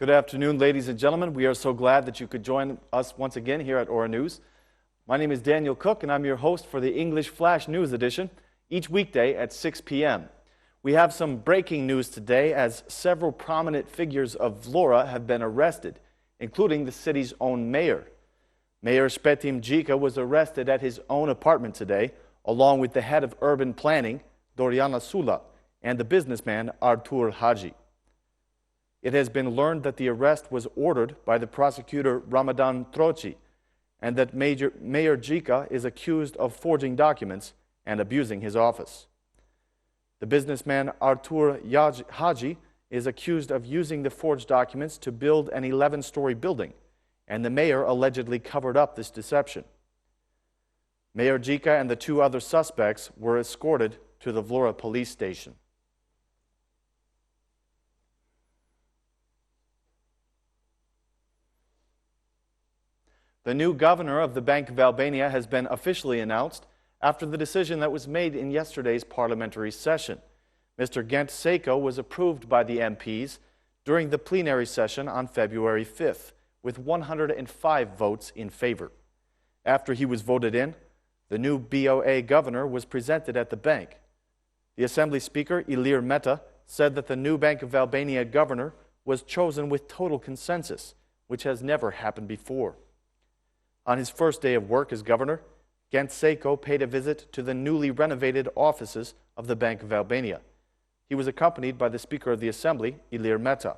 Good afternoon, ladies and gentlemen. We are so glad that you could join us once again here at Ora News. My name is Daniel Cook, and I'm your host for the English Flash News Edition, each weekday at 6 p.m. We have some breaking news today as several prominent figures of Vlora have been arrested, including the city's own mayor. Mayor Špetim Gjika was arrested at his own apartment today, along with the head of urban planning, Doriana Sula, and the businessman Artur Hadži. It has been learned that the arrest was ordered by the prosecutor Ramadan Troci, and that Mayor Gjika is accused of forging documents and abusing his office. The businessman Artur Hadži is accused of using the forged documents to build an 11-story building, and the mayor allegedly covered up this deception. Mayor Gjika and the two other suspects were escorted to the Vlora police station. The new governor of the Bank of Albania has been officially announced after the decision that was made in yesterday's parliamentary session. Mr. Gent Seko was approved by the MPs during the plenary session on February 5th, with 105 votes in favor. After he was voted in, the new BOA governor was presented at the bank. The Assembly Speaker, Ilir Meta, said that the new Bank of Albania governor was chosen with total consensus, which has never happened before. On his first day of work as governor, Gent Seko paid a visit to the newly renovated offices of the Bank of Albania. He was accompanied by the Speaker of the Assembly, Ilir Meta.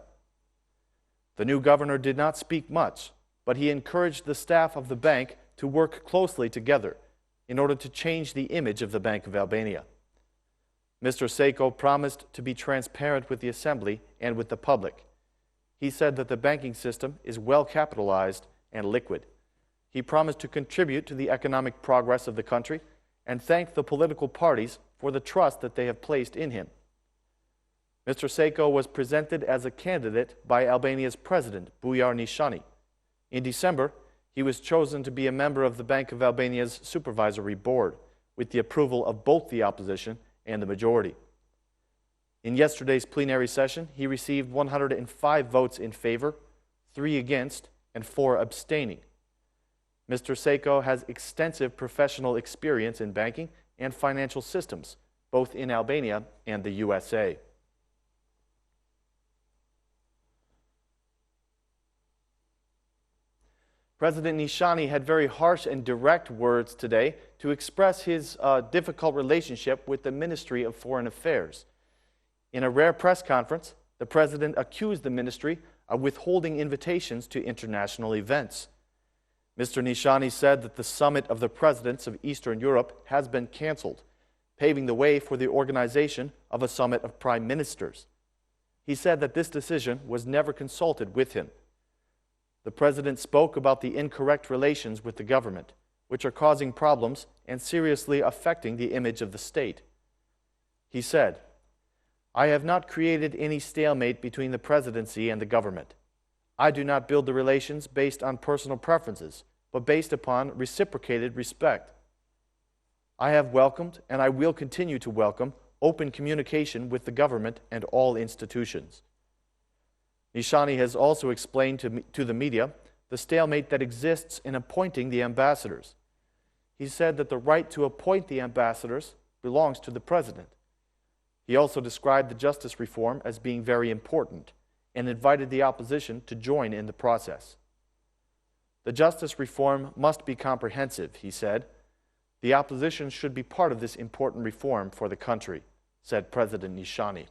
The new governor did not speak much, but he encouraged the staff of the bank to work closely together in order to change the image of the Bank of Albania. Mr. Seko promised to be transparent with the Assembly and with the public. He said that the banking system is well capitalized and liquid. He promised to contribute to the economic progress of the country and thanked the political parties for the trust that they have placed in him. Mr. Seko was presented as a candidate by Albania's president, Bujar Nishani. In December, he was chosen to be a member of the Bank of Albania's supervisory board, with the approval of both the opposition and the majority. In yesterday's plenary session, he received 105 votes in favor, 3 against, and 4 abstaining. Mr. Seko has extensive professional experience in banking and financial systems, both in Albania and the USA. President Nishani had very harsh and direct words today to express his difficult relationship with the Ministry of Foreign Affairs. In a rare press conference, the president accused the ministry of withholding invitations to international events. Mr. Nishani said that the summit of the presidents of Eastern Europe has been canceled, paving the way for the organization of a summit of prime ministers. He said that this decision was never consulted with him. The president spoke about the incorrect relations with the government, which are causing problems and seriously affecting the image of the state. He said, "I have not created any stalemate between the presidency and the government. I do not build the relations based on personal preferences, but based upon reciprocated respect. I have welcomed, and I will continue to welcome, open communication with the government and all institutions." Nishani has also explained to the media the stalemate that exists in appointing the ambassadors. He said that the right to appoint the ambassadors belongs to the president. He also described the justice reform as being very important and invited the opposition to join in the process. The justice reform must be comprehensive, he said. The opposition should be part of this important reform for the country, said President Nishani.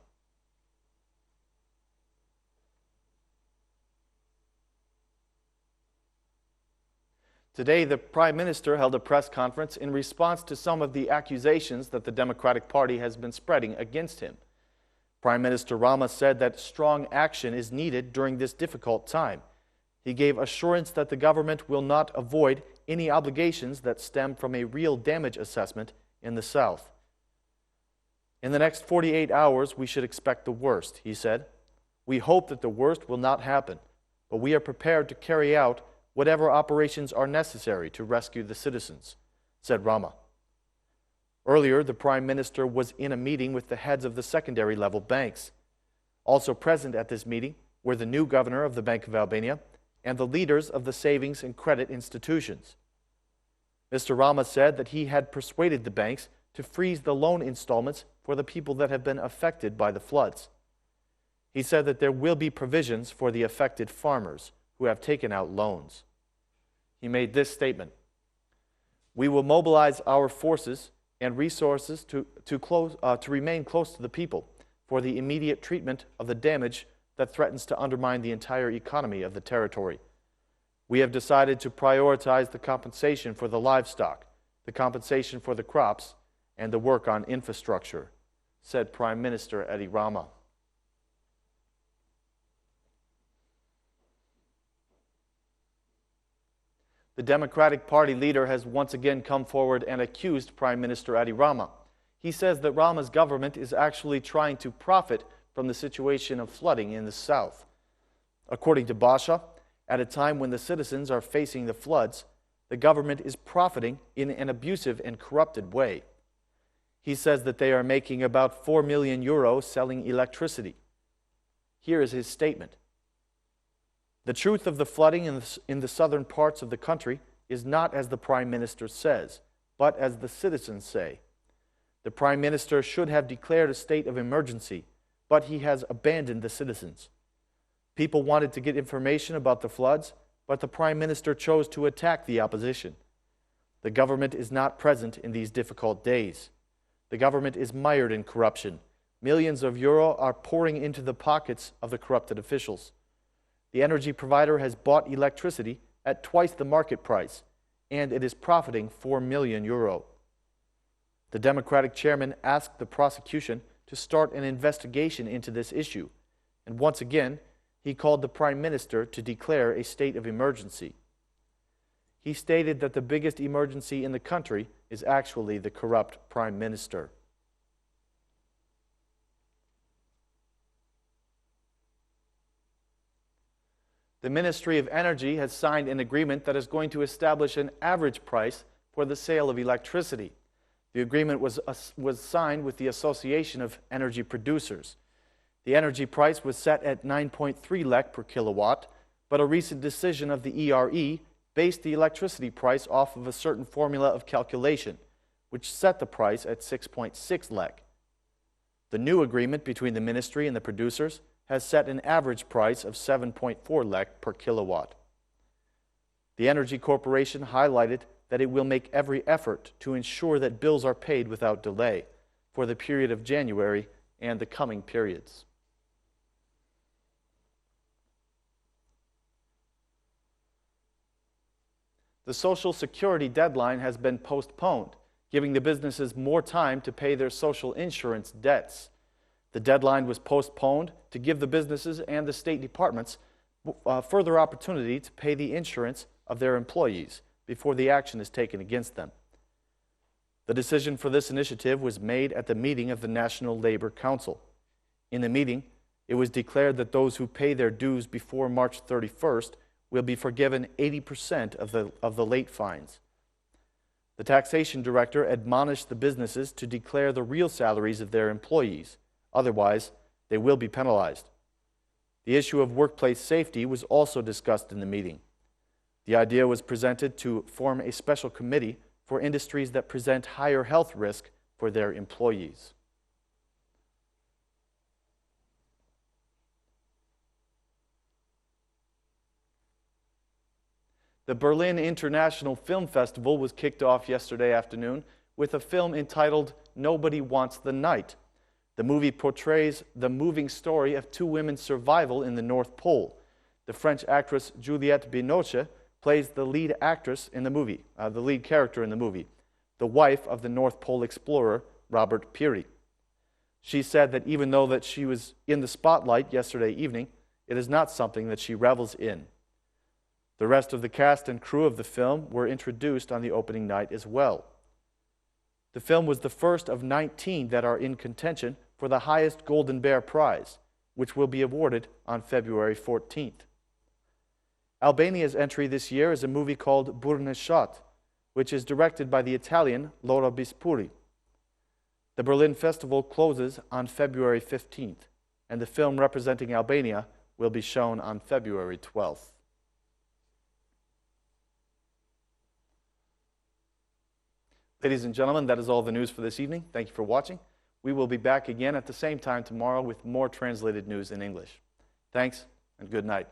Today, the Prime Minister held a press conference in response to some of the accusations that the Democratic Party has been spreading against him. Prime Minister Rama said that strong action is needed during this difficult time. He gave assurance that the government will not avoid any obligations that stem from a real damage assessment in the South. In the next 48 hours, we should expect the worst, he said. We hope that the worst will not happen, but we are prepared to carry out whatever operations are necessary to rescue the citizens, said Rama. Earlier, the Prime Minister was in a meeting with the heads of the secondary level banks. Also present at this meeting were the new governor of the Bank of Albania and the leaders of the savings and credit institutions. Mr. Rama said that he had persuaded the banks to freeze the loan installments for the people that have been affected by the floods. He said that there will be provisions for the affected farmers who have taken out loans. He made this statement: "We will mobilize our forces and resources to remain close to the people for the immediate treatment of the damage that threatens to undermine the entire economy of the territory. We have decided to prioritize the compensation for the livestock, the compensation for the crops, and the work on infrastructure," said Prime Minister Edi Rama. The Democratic Party leader has once again come forward and accused Prime Minister Edi Rama. He says that Rama's government is actually trying to profit from the situation of flooding in the south. According to Basha, at a time when the citizens are facing the floods, the government is profiting in an abusive and corrupted way. He says that they are making about 4 million euros selling electricity. Here is his statement: "The truth of the flooding in the southern parts of the country is not as the Prime Minister says, but as the citizens say. The Prime Minister should have declared a state of emergency, but he has abandoned the citizens. People wanted to get information about the floods, but the Prime Minister chose to attack the opposition. The government is not present in these difficult days. The government is mired in corruption. Millions of euro are pouring into the pockets of the corrupted officials. The energy provider has bought electricity at twice the market price, and it is profiting 4 million euro. The Democratic chairman asked the prosecution to start an investigation into this issue, and once again, he called the Prime Minister to declare a state of emergency. He stated that the biggest emergency in the country is actually the corrupt Prime Minister." The Ministry of Energy has signed an agreement that is going to establish an average price for the sale of electricity. The agreement was signed with the Association of Energy Producers. The energy price was set at 9.3 lek per kilowatt, but a recent decision of the ERE based the electricity price off of a certain formula of calculation, which set the price at 6.6 lek. The new agreement between the ministry and the producers has set an average price of 7.4 lek per kilowatt. The Energy Corporation highlighted that it will make every effort to ensure that bills are paid without delay for the period of January and the coming periods. The Social Security deadline has been postponed, giving the businesses more time to pay their social insurance debts. The deadline was postponed to give the businesses and the state departments further opportunity to pay the insurance of their employees before the action is taken against them. The decision for this initiative was made at the meeting of the National Labor Council. In the meeting, it was declared that those who pay their dues before March 31st will be forgiven 80% of the late fines. The taxation director admonished the businesses to declare the real salaries of their employees. Otherwise, they will be penalized. The issue of workplace safety was also discussed in the meeting. The idea was presented to form a special committee for industries that present higher health risk for their employees. The Berlin International Film Festival was kicked off yesterday afternoon with a film entitled Nobody Wants the Night. The movie portrays the moving story of two women's survival in the North Pole. The French actress Juliette Binoche plays the lead actress in the movie, the lead character in the movie, the wife of the North Pole explorer Robert Peary. She said that even though that she was in the spotlight yesterday evening, it is not something that she revels in. The rest of the cast and crew of the film were introduced on the opening night as well. The film was the first of 19 that are in contention for the highest Golden Bear Prize, which will be awarded on February 14th. Albania's entry this year is a movie called Burneshat, which is directed by the Italian Laura Bispuri. The Berlin Festival closes on February 15th, and the film representing Albania will be shown on February 12th. Ladies and gentlemen, that is all the news for this evening. Thank you for watching. We will be back again at the same time tomorrow with more translated news in English. Thanks and good night.